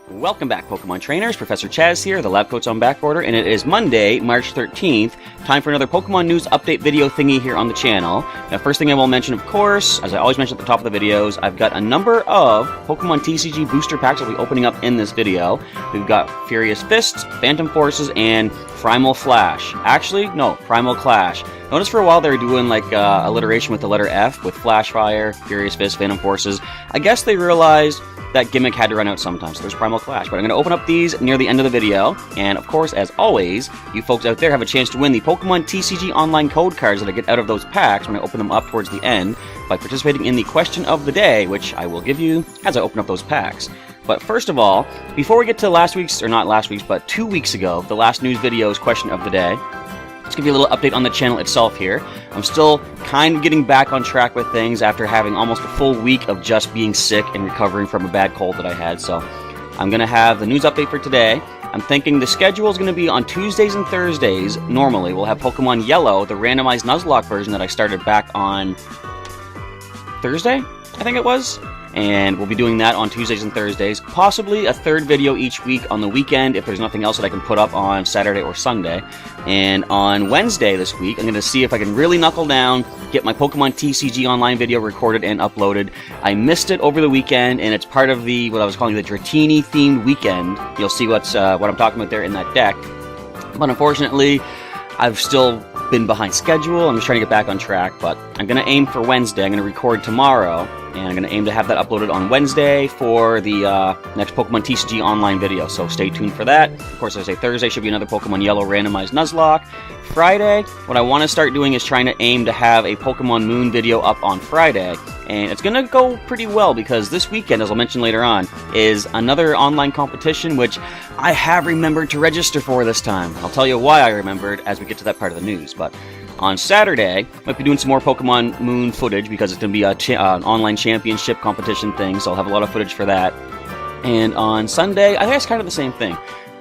Welcome back, Pokemon Trainers. Professor Chaz here, the lab coat's on back order, and it is Monday, March 13th. Time for another Pokemon News update video thingy here on the channel. Now, first thing I will mention, of course, as I always mention at the top of the videos, I've got a number of Pokemon TCG booster packs I'll be opening up in this video. We've got Furious Fists, Phantom Forces, and Primal Clash. Actually, no, Primal Clash. Notice for a while they were doing like alliteration with the letter F, with Flash Fire, Furious Fist, Phantom Forces. I guess they realized that gimmick had to run out sometime, so there's Primal Clash. But I'm going to open up these near the end of the video, and of course, as always, you folks out there have a chance to win the Pokemon TCG online code cards that I get out of those packs when I open them up towards the end by participating in the question of the day, which I will give you as I open up those packs. But first of all, before we get to last week's, or not last week's, but 2 weeks ago, the last news video's question of the day, let's give you a little update on the channel itself here. I'm still kind of getting back on track with things after having almost a full week of just being sick and recovering from a bad cold that I had. So I'm going to have the news update for today. I'm thinking the schedule is going to be on Tuesdays and Thursdays. Normally, we'll have Pokemon Yellow, the randomized Nuzlocke version that I started back on Thursday, I think it was. And we'll be doing that on Tuesdays and Thursdays. Possibly a third video each week on the weekend if there's nothing else that I can put up on Saturday or Sunday. And on Wednesday this week, I'm going to see if I can really knuckle down, get my Pokemon TCG online video recorded and uploaded. I missed it over the weekend, and it's part of the, what I was calling the Dratini-themed weekend. You'll see what I'm talking about there in that deck. But unfortunately, I've still been behind schedule. I'm just trying to get back on track, but I'm going to aim for Wednesday. I'm going to record tomorrow, and I'm going to aim to have that uploaded on Wednesday for the next Pokemon TCG online video, so stay tuned for that. Of course, as I say, Thursday should be another Pokemon Yellow randomized Nuzlocke. Friday, what I want to start doing is trying to aim to have a Pokemon Moon video up on Friday, and it's going to go pretty well because this weekend, as I'll mention later on, is another online competition which I have remembered to register for this time. I'll tell you why I remembered as we get to that part of the news, but on Saturday, might be doing some more Pokemon Moon footage because it's going to be an online championship competition thing, so I'll have a lot of footage for that. And on Sunday, I think it's kind of the same thing.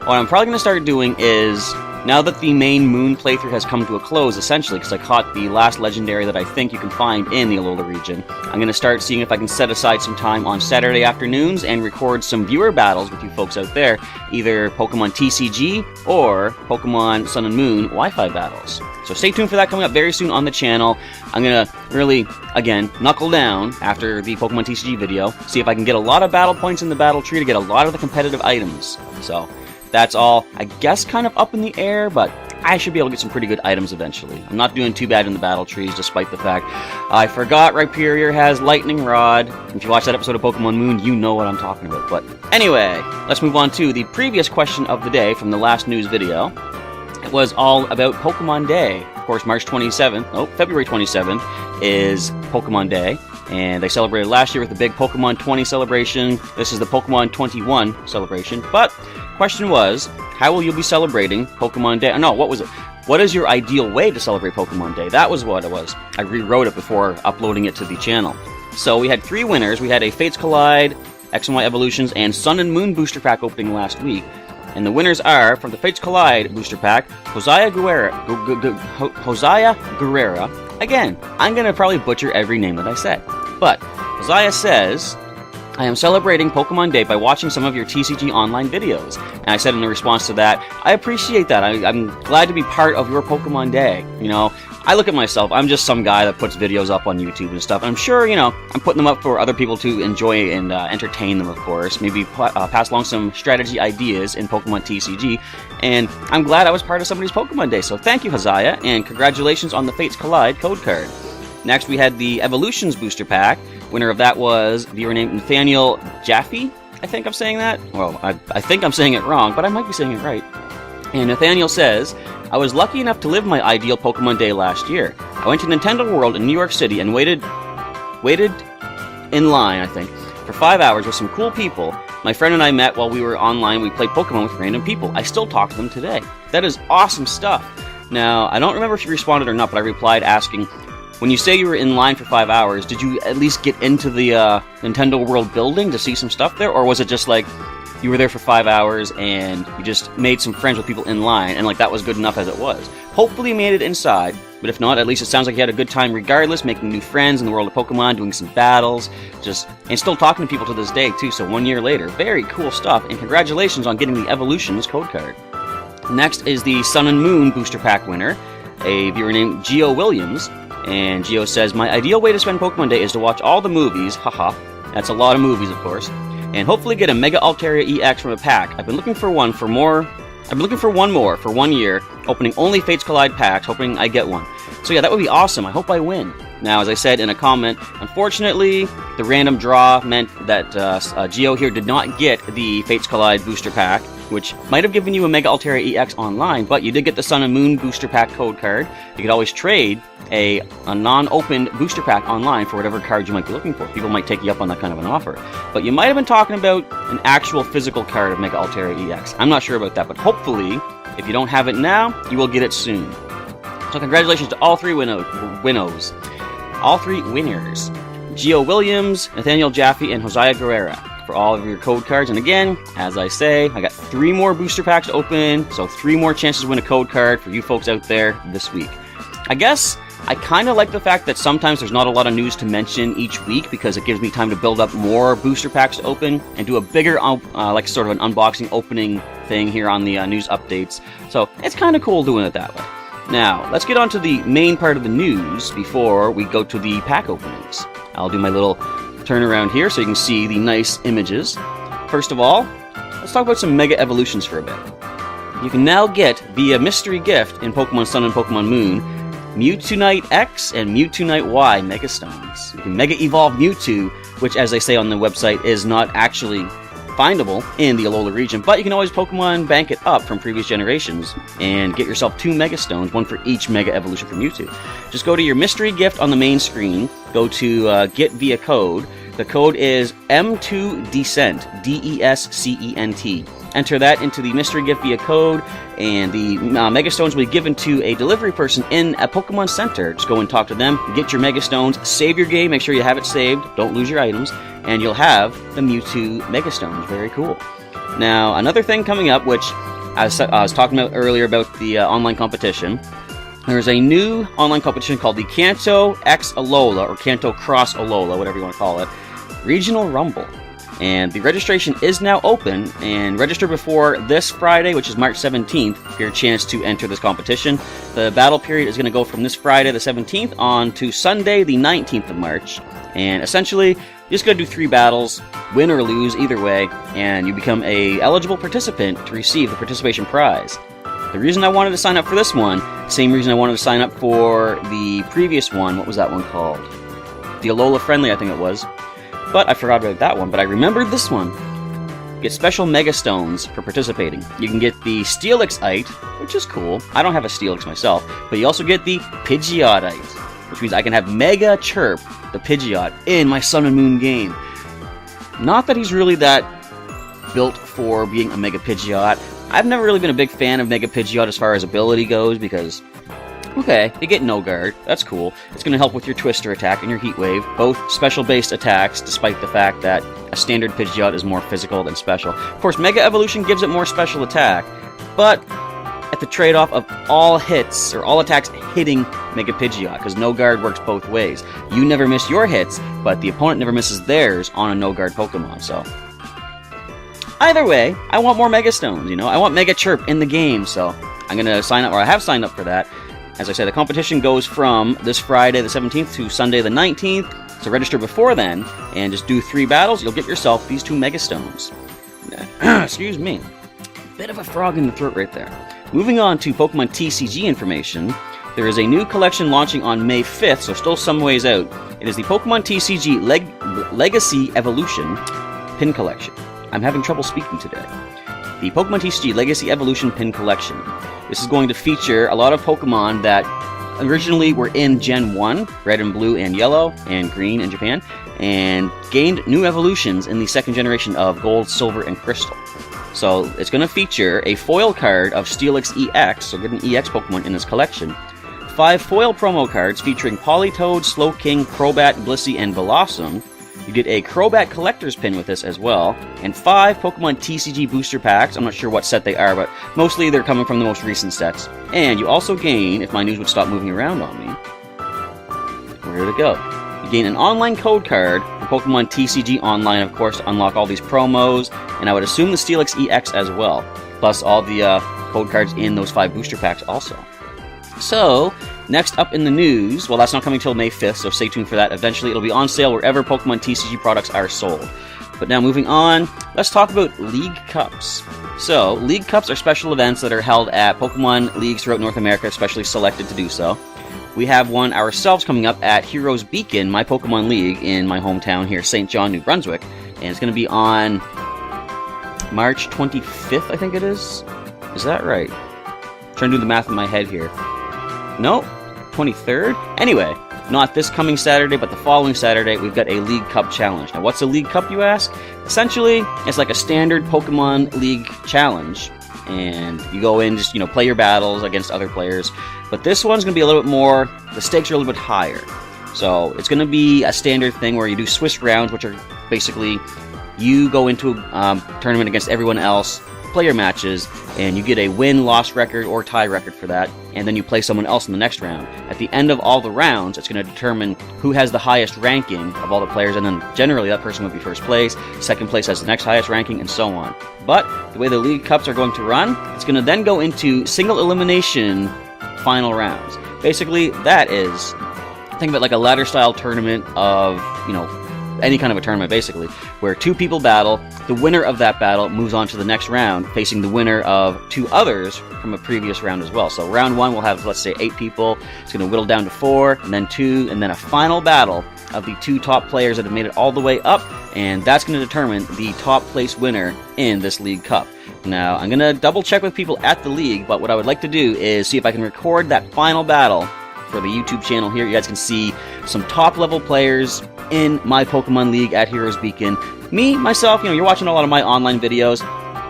What I'm probably going to start doing is, now that the main Moon playthrough has come to a close, essentially, because I caught the last legendary that I think you can find in the Alola region, I'm going to start seeing if I can set aside some time on Saturday afternoons and record some viewer battles with you folks out there, either Pokemon TCG or Pokemon Sun and Moon Wi-Fi battles. So stay tuned for that coming up very soon on the channel. I'm going to really, again, knuckle down after the Pokemon TCG video, see if I can get a lot of battle points in the battle tree to get a lot of the competitive items. So that's all, I guess, kind of up in the air, but I should be able to get some pretty good items eventually. I'm not doing too bad in the battle trees, despite the fact I forgot Rhyperior has Lightning Rod. If you watch that episode of Pokemon Moon, you know what I'm talking about. But anyway, let's move on to the previous question of the day from the last news video. It was all about Pokemon Day. Of course, February 27th is Pokemon Day, and they celebrated last year with the big Pokemon 20 celebration. This is the Pokemon 21 celebration, but question was, how will you be celebrating Pokemon Day? No, what was it? What is your ideal way to celebrate Pokemon Day? That was what it was. I rewrote it before uploading it to the channel. So we had 3 winners. We had a Fates Collide, X and Y Evolutions, and Sun and Moon booster pack opening last week. And the winners are, from the Fates Collide booster pack, Hosea Guerrera. Again, I'm going to probably butcher every name that I said. But Hosea says, I am celebrating Pokemon Day by watching some of your TCG online videos. And I said in response to that, I appreciate that. I'm glad to be part of your Pokemon Day. You know, I look at myself, I'm just some guy that puts videos up on YouTube and stuff. And I'm sure, you know, I'm putting them up for other people to enjoy and entertain them, of course. Maybe pass along some strategy ideas in Pokemon TCG. And I'm glad I was part of somebody's Pokemon Day. So thank you, Hosea, and congratulations on the Fates Collide code card. Next, we had the Evolutions booster pack. Winner of that was viewer named Nathaniel Jaffe. I think I'm saying that. Well, I think I'm saying it wrong, but I might be saying it right. And Nathaniel says, I was lucky enough to live my ideal Pokemon Day last year. I went to Nintendo World in New York City and waited in line, I think, for 5 hours with some cool people. My friend and I met while we were online. We played Pokemon with random people. I still talk to them today. That is awesome stuff. Now, I don't remember if you responded or not, but I replied asking, when you say you were in line for 5 hours, did you at least get into the Nintendo World building to see some stuff there? Or was it just like, you were there for 5 hours and you just made some friends with people in line, and like that was good enough as it was. Hopefully you made it inside, but if not, at least it sounds like you had a good time regardless, making new friends in the world of Pokemon, doing some battles, and still talking to people to this day too, so 1 year later. Very cool stuff, and congratulations on getting the Evolutions code card. Next is the Sun and Moon Booster Pack winner, a viewer named Geo Williams, and Geo says, my ideal way to spend Pokemon Day is to watch all the movies, haha, that's a lot of movies of course, and hopefully get a Mega Altaria EX from a pack. I've been looking for one more for 1 year, opening only Fates Collide packs, hoping I get one. So yeah, that would be awesome. I hope I win. Now, as I said in a comment, unfortunately, the random draw meant that Geo here did not get the Fates Collide booster pack, which might have given you a Mega Altaria EX online, but you did get the Sun and Moon booster pack code card. You could always trade a non-opened booster pack online for whatever card you might be looking for. People might take you up on that kind of an offer. But you might have been talking about an actual physical card of Mega Altaria EX. I'm not sure about that, but hopefully, if you don't have it now, you will get it soon. So congratulations to all three winners. All three winners. Geo Williams, Nathaniel Jaffe, and Josiah Guerrera for all of your code cards. And again, as I say, I got 3 more booster packs to open, so 3 more chances to win a code card for you folks out there this week. I guess I kind of like the fact that sometimes there's not a lot of news to mention each week because it gives me time to build up more booster packs to open and do a bigger, like sort of an unboxing opening thing here on the news updates. So it's kind of cool doing it that way. Now, let's get on to the main part of the news before we go to the pack openings. I'll do my little turn around here so you can see the nice images. First of all, let's talk about some Mega Evolutions for a bit. You can now get, via mystery gift in Pokemon Sun and Pokemon Moon, Mewtwonite X and Mewtwonite Y Mega Stones. You can Mega Evolve Mewtwo, which, as they say on the website, is not actually findable in the Alola region, but you can always Pokemon bank it up from previous generations and get yourself 2 Mega Stones, one for each Mega Evolution for Mewtwo. Just go to your mystery gift on the main screen, go to get via code. The code is M2Descent, D-E-S-C-E-N-T. Enter that into the mystery gift via code, and the Mega Stones will be given to a delivery person in a Pokémon Center. Just go and talk to them, get your Mega Stones, save your game, make sure you have it saved, don't lose your items, and you'll have the Mewtwo Mega Stones. Very cool. Now, another thing coming up, which I was talking about earlier about the online competition, there's a new online competition called the Kanto X Alola, or Kanto Cross Alola, whatever you want to call it, Regional Rumble. And the registration is now open, and register before this Friday, which is March 17th, for your chance to enter this competition. The battle period is going to go from this Friday, the 17th, on to Sunday, the 19th of March. And essentially, you're just going to do 3 battles, win or lose, either way, and you become a eligible participant to receive the participation prize. The reason I wanted to sign up for this one, same reason I wanted to sign up for the previous one, what was that one called? The Alola Friendly, I think it was. But I forgot about that one, but I remembered this one. Get special Mega Stones for participating. You can get the Steelixite, which is cool. I don't have a Steelix myself, but you also get the Pidgeotite, which means I can have Mega Chirp, the Pidgeot, in my Sun and Moon game. Not that he's really that built for being a Mega Pidgeot. I've never really been a big fan of Mega Pidgeot as far as ability goes, because okay, you get No Guard, that's cool. It's going to help with your Twister attack and your Heat Wave, both special-based attacks, despite the fact that a standard Pidgeot is more physical than special. Of course, Mega Evolution gives it more special attack, but at the trade-off of all hits, or all attacks hitting Mega Pidgeot, because No Guard works both ways. You never miss your hits, but the opponent never misses theirs on a No Guard Pokemon, so either way, I want more Mega Stones, you know? I want Mega Chirp in the game, so I'm going to sign up, or I have signed up for that. As I said, the competition goes from this Friday the 17th to Sunday the 19th, so register before then, and just do 3 battles, you'll get yourself these 2 Mega Stones. Excuse me. Bit of a frog in the throat right there. Moving on to Pokemon TCG information, there is a new collection launching on May 5th, so still some ways out. It is the Pokemon TCG Legacy Evolution Pin Collection. I'm having trouble speaking today. The Pokemon TCG Legacy Evolution Pin Collection. This is going to feature a lot of Pokemon that originally were in Gen 1, Red and Blue and Yellow, and Green in Japan, and gained new evolutions in the second generation of Gold, Silver, and Crystal. So it's going to feature a foil card of Steelix EX, so get an EX Pokemon in this collection, 5 foil promo cards featuring Politoed, Slowking, Crobat, Blissey, and Blossom, You get a Crobat Collector's Pin with this as well, and 5 Pokemon TCG booster packs. I'm not sure what set they are, but mostly they're coming from the most recent sets. And you also gain, if my news would stop moving around on me, where did it go? You gain an online code card for Pokemon TCG Online, of course, to unlock all these promos, and I would assume the Steelix EX as well, plus all the code cards in those 5 booster packs also. So, next up in the news, well, that's not coming till May 5th, so stay tuned for that. Eventually, it'll be on sale wherever Pokemon TCG products are sold. But now, moving on, let's talk about League Cups. So, League Cups are special events that are held at Pokemon leagues throughout North America, especially selected to do so. We have one ourselves coming up at Heroes Beacon, my Pokemon League, in my hometown here, St. John, New Brunswick. And it's going to be on March 25th, I think it is. Is that right? I'm trying to do the math in my head here. No, 23rd? Anyway, not this coming Saturday, but the following Saturday, we've got a League Cup challenge. Now, what's a League Cup, you ask? Essentially, it's like a standard Pokemon League challenge, and you go in, just, play your battles against other players. But this one's going to be a little bit more, the stakes are a little bit higher. So, it's going to be a standard thing where you do Swiss rounds, which are basically, you go into a tournament against everyone else, play your matches, and you get a win-loss record or tie record for that, and then you play someone else in the next round. At the end of all the rounds, it's going to determine who has the highest ranking of all the players, and then generally that person would be first place, second place has the next highest ranking, and so on. But the way the League Cups are going to run, it's going to then go into single elimination final rounds. Basically, that is, think of it like a ladder-style tournament of, any kind of a tournament, basically, where 2 people battle. The winner of that battle moves on to the next round, facing the winner of 2 others from a previous round as well. So round 1 will have, let's say, 8 people. It's going to whittle down to 4, and then 2, and then a final battle of the 2 top players that have made it all the way up, and that's going to determine the top place winner in this League Cup. Now, I'm going to double check with people at the league, but what I would like to do is see if I can record that final battle for the YouTube channel here. You guys can see some top level players in my Pokemon League at Heroes Beacon. Me, myself, you're watching a lot of my online videos.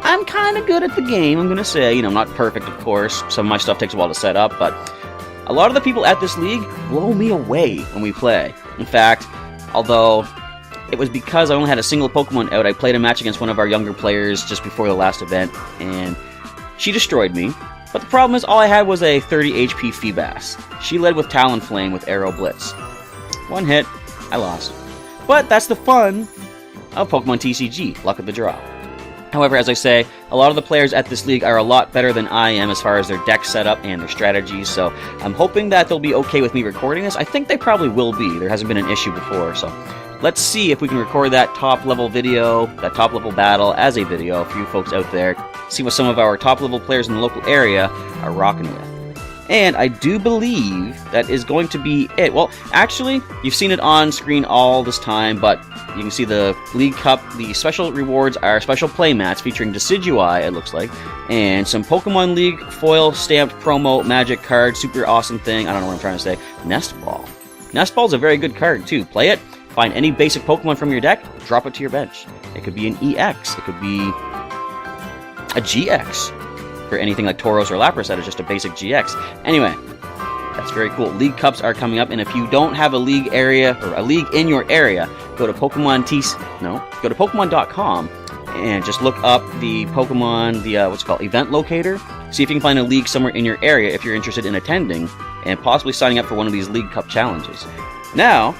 I'm kind of good at the game, I'm going to say. I'm not perfect, of course. Some of my stuff takes a while to set up, but a lot of the people at this league blow me away when we play. In fact, although it was because I only had a single Pokemon out, I played a match against one of our younger players just before the last event, and she destroyed me. But the problem is, all I had was a 30 HP Feebas. She led with Talonflame with Aero Blitz. 1 hit, I lost. But that's the fun of Pokemon TCG, luck of the draw. However, as I say, a lot of the players at this league are a lot better than I am as far as their deck setup and their strategies, so I'm hoping that they'll be okay with me recording this. I think they probably will be. There hasn't been an issue before, so let's see if we can record that top-level video, that top-level battle as a video for you folks out there. See what some of our top-level players in the local area are rocking with. And I do believe that is going to be it. Well, actually, you've seen it on screen all this time, but you can see the League Cup. The special rewards are special playmats featuring Decidueye, it looks like, and some Pokemon League foil stamped promo magic card. Super awesome thing. I don't know what I'm trying to say. Nest Ball. Nest Ball is a very good card, too. Play it. Find any basic Pokemon from your deck, drop it to your bench. It could be an EX. It could be a GX. For anything like Tauros or Lapras, that is just a basic GX. Anyway, that's very cool. League Cups are coming up, and if you don't have a league area or a league in your area, go to Pokemon.com and just look up the Pokemon, what's it called, event locator. See if you can find a league somewhere in your area if you're interested in attending and possibly signing up for one of these League Cup challenges. Now,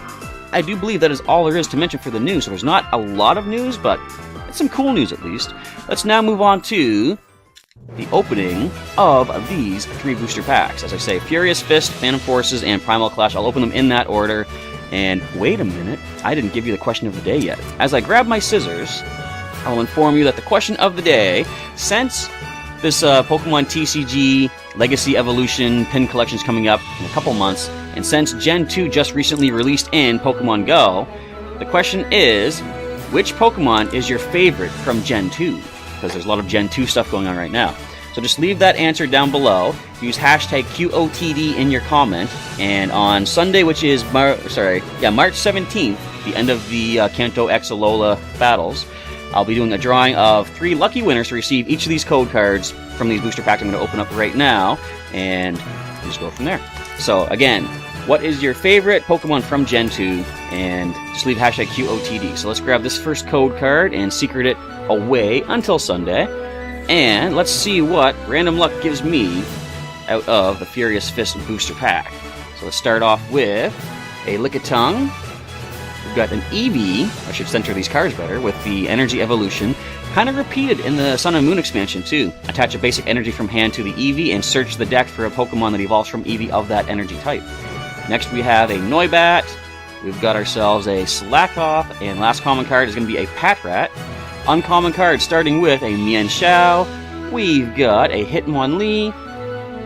I do believe that is all there is to mention for the news. So there's not a lot of news, but it's some cool news at least. Let's now move on to the opening of these 3 booster packs. As I say, Furious Fist, Phantom Forces, and Primal Clash. I'll open them in that order. And wait a minute, I didn't give you the question of the day yet. As I grab my scissors, I will inform you that the question of the day, since this Pokemon TCG Legacy Evolution pin collection is coming up in a couple months, and since Gen 2 just recently released in Pokemon Go, the question is, which Pokemon is your favorite from Gen 2? Because there's a lot of Gen 2 stuff going on right now. So just leave that answer down below. Use hashtag QOTD in your comment. And on Sunday, which is March 17th, the end of the Kanto X Alola battles, I'll be doing a drawing of 3 lucky winners to receive each of these code cards from these booster packs I'm going to open up right now. And we'll just go from there. So again, what is your favorite Pokemon from Gen 2, and just leave hashtag QOTD. So let's grab this first code card and secret it away until Sunday, and let's see what random luck gives me out of the Furious Fist booster pack. So let's start off with a Lickitung. We've got an Eevee. I should center these cards better, with the Energy Evolution. Kind of repeated in the Sun and Moon expansion too. Attach a basic energy from hand to the Eevee and search the deck for a Pokemon that evolves from Eevee of that energy type. Next we have a Noibat. We've got ourselves a Slackoth, and last common card is going to be a Patrat. Uncommon card starting with a Mienshao. We've got a Hitmonlee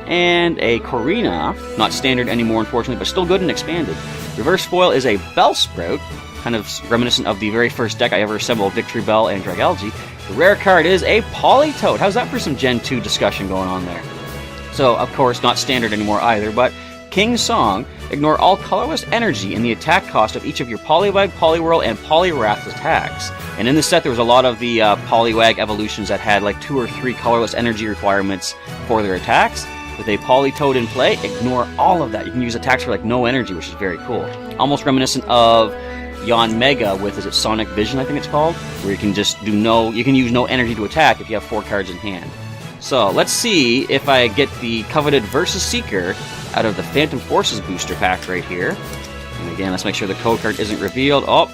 and a Korrina. Not standard anymore, unfortunately, but still good and expanded. Reverse foil is a Bellsprout, kind of reminiscent of the very first deck I ever assembled, Victory Bell and Dragalge. The rare card is a Politoed. How's that for some Gen 2 discussion going on there? So, of course, not standard anymore either, but King's Song. Ignore all colorless energy in the attack cost of each of your Poliwag, Poliwhirl, and Poliwrath attacks. And in this set, there was a lot of the Poliwag evolutions that had like 2 or 3 colorless energy requirements for their attacks. With a Politoed in play, ignore all of that. You can use attacks for like no energy, which is very cool. Almost reminiscent of Yon Mega with, is it Sonic Vision, I think it's called? Where you can just do you can use no energy to attack if you have 4 cards in hand. So, let's see if I get the coveted Versus Seeker out of the Phantom Forces booster pack right here. And again, let's make sure the code card isn't revealed. Oh,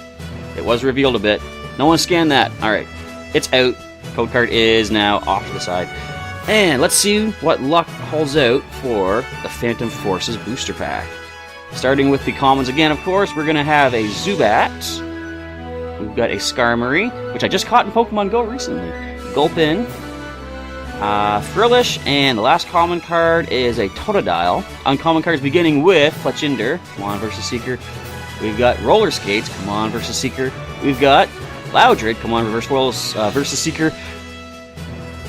it was revealed a bit. No one scanned that. Alright, it's out. Code card is now off to the side. And let's see what luck holds out for the Phantom Forces booster pack. Starting with the commons again, of course, we're going to have a Zubat. We've got a Skarmory, which I just caught in Pokemon Go recently. Gulpin, Frillish, and the last common card is a Totodile. Uncommon cards beginning with Fletchinder, come on, Versus Seeker. We've got Roller Skates, come on, Versus Seeker. We've got Loudred, come on, Reverse Foils, Versus Seeker.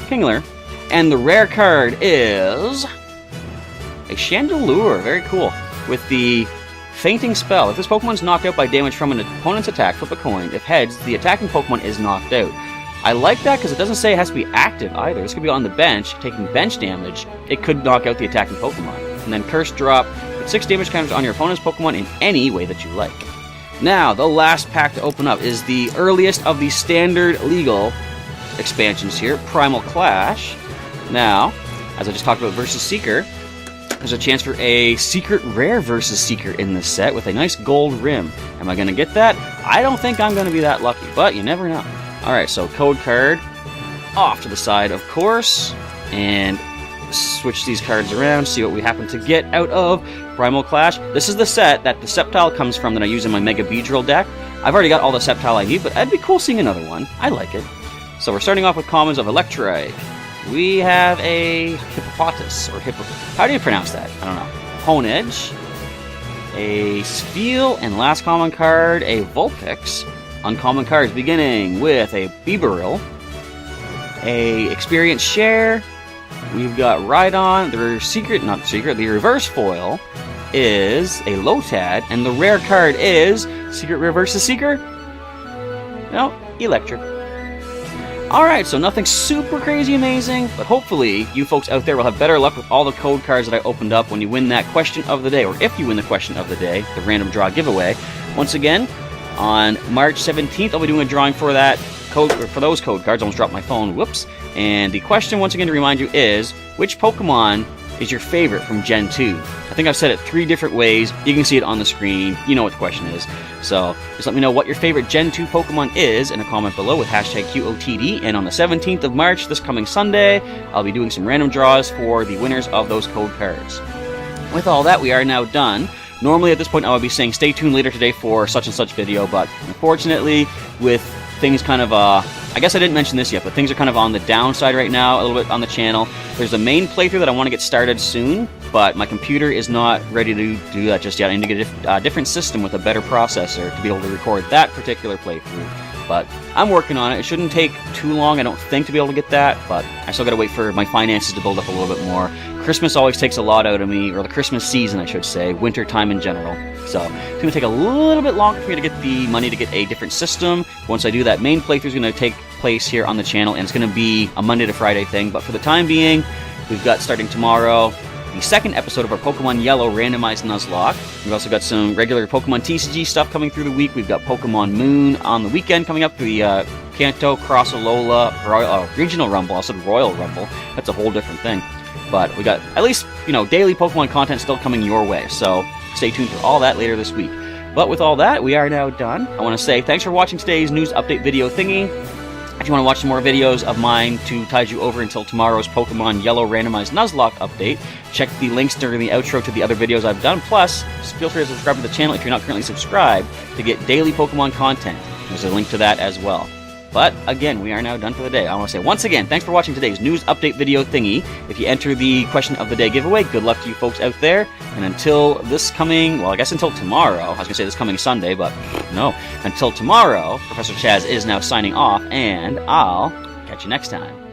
Kingler. And the rare card is a Chandelure, very cool, with the Fainting Spell. If this Pokemon's knocked out by damage from an opponent's attack, flip a coin. If heads, the attacking Pokemon is knocked out. I like that because it doesn't say it has to be active either. This could be on the bench, taking bench damage. It could knock out the attacking Pokemon. And then Curse Drop, put 6 damage counters on your opponent's Pokemon in any way that you like. Now, the last pack to open up is the earliest of the standard legal expansions here, Primal Clash. Now, as I just talked about Versus Seeker, there's a chance for a secret rare Versus Seeker in this set with a nice gold rim. Am I going to get that? I don't think I'm going to be that lucky, but you never know. Alright, so code card off to the side, of course, and switch these cards around, see what we happen to get out of Primal Clash. This is the set that the Sceptile comes from that I use in my Mega Beedrill deck. I've already got all the Sceptile I need, but it'd be cool seeing another one. I like it. So we're starting off with commons of Electrike. We have a Hippopotas, or how do you pronounce that? I don't know. Honedge, a Spheal, and last common card, a Vulpix. Uncommon cards beginning with a Bibarel, a Experience Share. We've got Rhydon. The reverse foil is a Lotad, and the rare card is Secret Rare Versus Seeker. No, Electric. Alright, so nothing super crazy amazing, but hopefully you folks out there will have better luck with all the code cards that I opened up when you win that question of the day, or if you win the question of the day, the random draw giveaway. Once again, on March 17th, I'll be doing a drawing for that code, or for those code cards. I almost dropped my phone, whoops. And the question, once again, to remind you is, which Pokemon is your favorite from Gen 2? I think I've said it 3 different ways. You can see it on the screen. You know what the question is. So just let me know what your favorite Gen 2 Pokemon is in a comment below with hashtag QOTD. And on the 17th of March, this coming Sunday, I'll be doing some random draws for the winners of those code cards. With all that, we are now done. Normally at this point I would be saying stay tuned later today for such and such video, but unfortunately with things kind of, I guess I didn't mention this yet, but things are kind of on the downside right now, a little bit on the channel. There's a main playthrough that I want to get started soon, but my computer is not ready to do that just yet. I need to get a different system with a better processor to be able to record that particular playthrough. But I'm working on it. It shouldn't take too long, I don't think, to be able to get that, but I still gotta wait for my finances to build up a little bit more. Christmas always takes a lot out of me, or the Christmas season, I should say, winter time in general. So it's going to take a little bit longer for me to get the money to get a different system. Once I do that, main playthrough is going to take place here on the channel, and it's going to be a Monday to Friday thing. But for the time being, we've got starting tomorrow the second episode of our Pokemon Yellow randomized Nuzlocke. We've also got some regular Pokemon TCG stuff coming through the week. We've got Pokemon Moon on the weekend coming up, the Kanto, Cross Alola, Regional Rumble. I said Royal Rumble. That's a whole different thing. But we got at least, daily Pokemon content still coming your way. So stay tuned for all that later this week. But with all that, we are now done. I want to say thanks for watching today's news update video thingy. If you want to watch some more videos of mine to tide you over until tomorrow's Pokemon Yellow randomized Nuzlocke update, check the links during the outro to the other videos I've done. Plus, feel free to subscribe to the channel if you're not currently subscribed to get daily Pokemon content. There's a link to that as well. But again, we are now done for the day. I want to say once again, thanks for watching today's news update video thingy. If you enter the question of the day giveaway, good luck to you folks out there. And until until tomorrow, I was going to say this coming Sunday, but no. Until tomorrow, Professor Chaz is now signing off, and I'll catch you next time.